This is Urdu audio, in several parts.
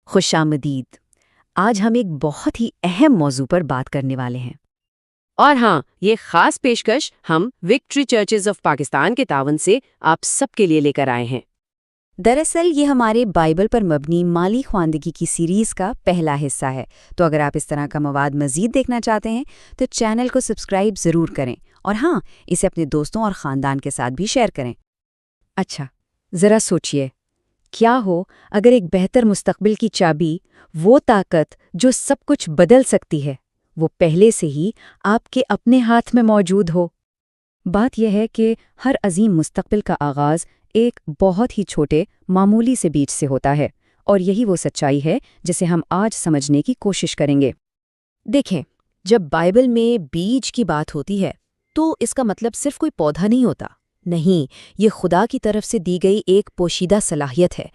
خوش آمدید۔ آج ہم ایک بہت ہی اہم موضوع پر بات کرنے والے ہیں۔ اور ہاں، یہ خاص پیشکش ہم وکٹری چرچز آف پاکستان کے تعاون سے آپ سب کے لیے لے کر آئے ہیں۔ دراصل یہ ہمارے بائبل پر مبنی مالی خواندگی کی سیریز کا پہلا حصہ ہے، تو اگر آپ اس طرح کا مواد مزید دیکھنا چاہتے ہیں تو چینل کو سبسکرائب ضرور کریں، اور ہاں، اسے اپنے دوستوں اور خاندان کے ساتھ بھی شیئر کریں۔ اچھا، ذرا سوچئے، کیا ہو اگر ایک بہتر مستقبل کی چابی، وہ طاقت جو سب کچھ بدل سکتی ہے، وہ پہلے سے ہی آپ کے اپنے ہاتھ میں موجود ہو؟ بات یہ ہے کہ ہر عظیم مستقبل کا آغاز ایک بہت ہی چھوٹے معمولی سے بیج سے ہوتا ہے، اور یہی وہ سچائی ہے جسے ہم آج سمجھنے کی کوشش کریں گے۔ دیکھیں، جب بائبل میں بیج کی بات ہوتی ہے تو اس کا مطلب صرف کوئی پودا نہیں ہوتا۔ نہیں، یہ خدا کی طرف سے دی گئی ایک پوشیدہ صلاحیت ہے۔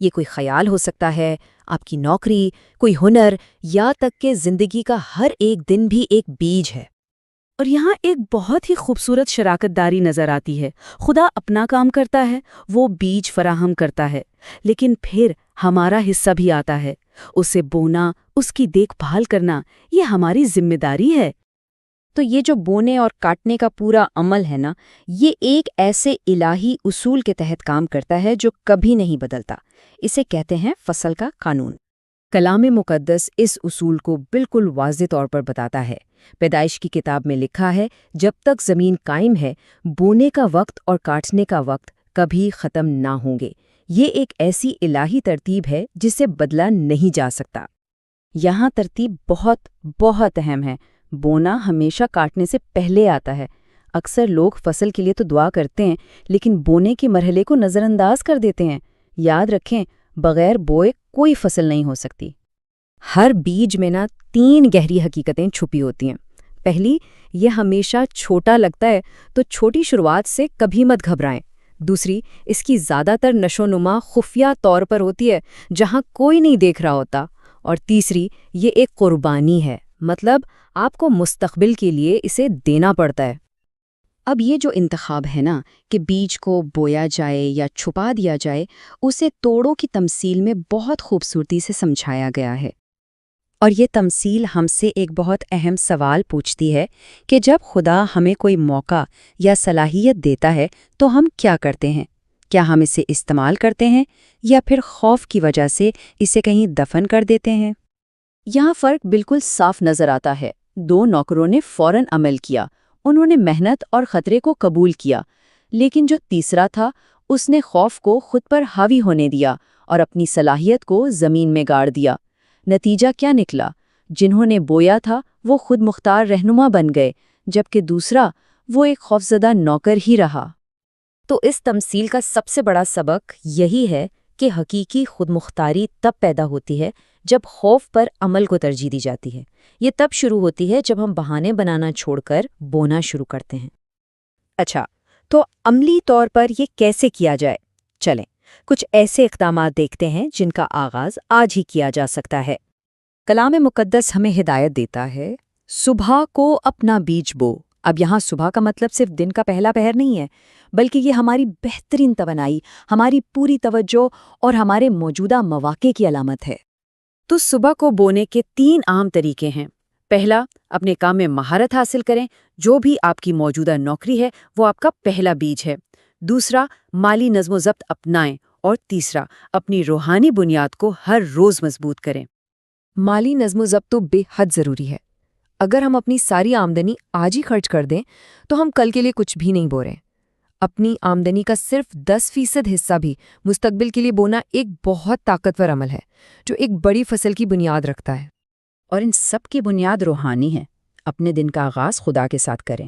یہ کوئی خیال ہو سکتا ہے، آپ کی نوکری، کوئی ہنر، یا تک کہ زندگی کا ہر ایک دن بھی ایک بیج ہے۔ اور یہاں ایک بہت ہی خوبصورت شراکت داری نظر آتی ہے۔ خدا اپنا کام کرتا ہے، وہ بیج فراہم کرتا ہے، لیکن پھر ہمارا حصہ بھی آتا ہے۔ اسے بونا، اس کی دیکھ بھال کرنا، یہ ہماری ذمہ داری ہے۔ تو یہ جو بونے اور کاٹنے کا پورا عمل ہے نا، یہ ایک ایسے الہی اصول کے تحت کام کرتا ہے جو کبھی نہیں بدلتا۔ اسے کہتے ہیں فصل کا قانون۔ کلام مقدس اس اصول کو بالکل واضح طور پر بتاتا ہے۔ پیدائش کی کتاب میں لکھا ہے، جب تک زمین قائم ہے، بونے کا وقت اور کاٹنے کا وقت کبھی ختم نہ ہوں گے۔ یہ ایک ایسی الہی ترتیب ہے جسے بدلا نہیں جا سکتا۔ یہاں ترتیب بہت بہت اہم ہے۔ بونا ہمیشہ کاٹنے سے پہلے آتا ہے۔ اکثر لوگ فصل کے لیے تو دعا کرتے ہیں، لیکن بونے کے مرحلے کو نظر انداز کر دیتے ہیں۔ یاد رکھیں، بغیر بوئے کوئی فصل نہیں ہو سکتی۔ ہر بیج میں 3 گہری حقیقتیں چھپی ہوتی ہیں۔ پہلی، یہ ہمیشہ چھوٹا لگتا ہے، تو چھوٹی شروعات سے کبھی مت گھبرائیں۔ دوسری، اس کی زیادہ تر نشو نما خفیہ طور پر ہوتی ہے، جہاں کوئی نہیں دیکھ رہا ہوتا۔ اور تیسری، یہ ایک قربانی ہے، مطلب آپ کو مستقبل کے لیے اسے دینا پڑتا ہے۔ اب یہ جو انتخاب ہے نا، کہ بیج کو بویا جائے یا چھپا دیا جائے، اسے توڑوں کی تمثیل میں بہت خوبصورتی سے سمجھایا گیا ہے۔ اور یہ تمثیل ہم سے ایک بہت اہم سوال پوچھتی ہے کہ جب خدا ہمیں کوئی موقع یا صلاحیت دیتا ہے تو ہم کیا کرتے ہیں؟ کیا ہم اسے استعمال کرتے ہیں، یا پھر خوف کی وجہ سے اسے کہیں دفن کر دیتے ہیں؟ یہاں فرق بالکل صاف نظر آتا ہے۔ 2 نوکروں نے فوراً عمل کیا، انہوں نے محنت اور خطرے کو قبول کیا، لیکن جو تیسرا تھا، اس نے خوف کو خود پر حاوی ہونے دیا اور اپنی صلاحیت کو زمین میں گاڑ دیا۔ نتیجہ کیا نکلا؟ جنہوں نے بویا تھا وہ خود مختار رہنما بن گئے، جبکہ دوسرا، وہ ایک خوفزدہ نوکر ہی رہا۔ تو اس تمثیل کا سب سے بڑا سبق یہی ہے کہ حقیقی خود مختاری تب پیدا ہوتی ہے جب خوف پر عمل کو ترجیح دی جاتی ہے۔ یہ تب شروع ہوتی ہے جب ہم بہانے بنانا چھوڑ کر بونا شروع کرتے ہیں۔ اچھا، تو عملی طور پر یہ کیسے کیا جائے؟ چلیں، کچھ ایسے اقدامات دیکھتے ہیں جن کا آغاز آج ہی کیا جا سکتا ہے۔ کلام مقدس ہمیں ہدایت دیتا ہے، صبح کو اپنا بیج بو۔ اب یہاں صبح کا مطلب صرف دن کا پہلا پہر نہیں ہے، بلکہ یہ ہماری بہترین توانائی، ہماری پوری توجہ اور ہمارے موجودہ مواقع کی علامت ہے۔ تو صبح کو بونے کے 3 عام طریقے ہیں۔ پہلا، اپنے کام میں مہارت حاصل کریں، جو بھی آپ کی موجودہ نوکری ہے وہ آپ کا پہلا بیج ہے۔ دوسرا، مالی نظم و ضبط اپنائیں، اور تیسرا، اپنی روحانی بنیاد کو ہر روز مضبوط کریں۔ مالی نظم و ضبط تو بے حد ضروری ہے۔ اگر ہم اپنی ساری آمدنی آج ہی خرچ کر دیں تو ہم کل کے لیے کچھ بھی نہیں بو رہے۔ اپنی آمدنی کا صرف 10% حصہ بھی مستقبل کے لیے بونا ایک بہت طاقتور عمل ہے، جو ایک بڑی فصل کی بنیاد رکھتا ہے۔ اور ان سب کی بنیاد روحانی ہے۔ اپنے دن کا آغاز خدا کے ساتھ کریں،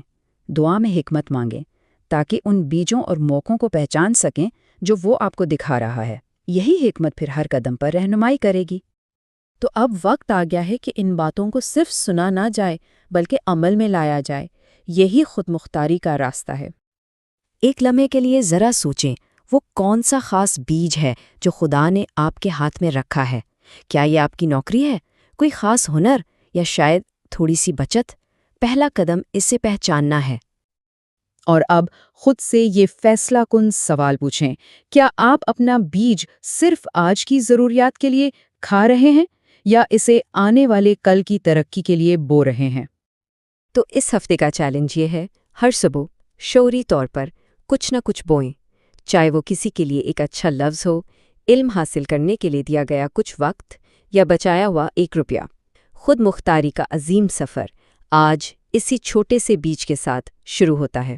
دعا میں حکمت مانگیں، تاکہ ان بیجوں اور موقعوں کو پہچان سکیں جو وہ آپ کو دکھا رہا ہے۔ یہی حکمت پھر ہر قدم پر رہنمائی کرے گی۔ تو اب وقت آ گیا ہے کہ ان باتوں کو صرف سنا نہ جائے، بلکہ عمل میں لایا جائے۔ یہی خود مختاری کا راستہ ہے۔ ایک لمحے کے لیے ذرا سوچیں، وہ کون سا خاص بیج ہے جو خدا نے آپ کے ہاتھ میں رکھا ہے؟ کیا یہ آپ کی نوکری ہے، کوئی خاص ہنر، یا شاید تھوڑی سی بچت؟ پہلا قدم اسے پہچاننا ہے۔ اور اب خود سے یہ فیصلہ کن سوال پوچھیں، کیا آپ اپنا بیج صرف آج کی ضروریات کے لیے کھا رہے ہیں یا اسے آنے والے کل کی ترقی کے لیے بو رہے ہیں؟ تو اس ہفتے کا چیلنج یہ ہے، ہر صبح شعوری طور پر کچھ نہ کچھ بوئیں، چاہے وہ کسی کے لیے ایک اچھا لفظ ہو، علم حاصل کرنے کے لیے دیا گیا کچھ وقت، یا بچایا ہوا 1 روپیہ۔ خود مختاری کا عظیم سفر آج اسی چھوٹے سے بیج کے ساتھ شروع ہوتا ہے۔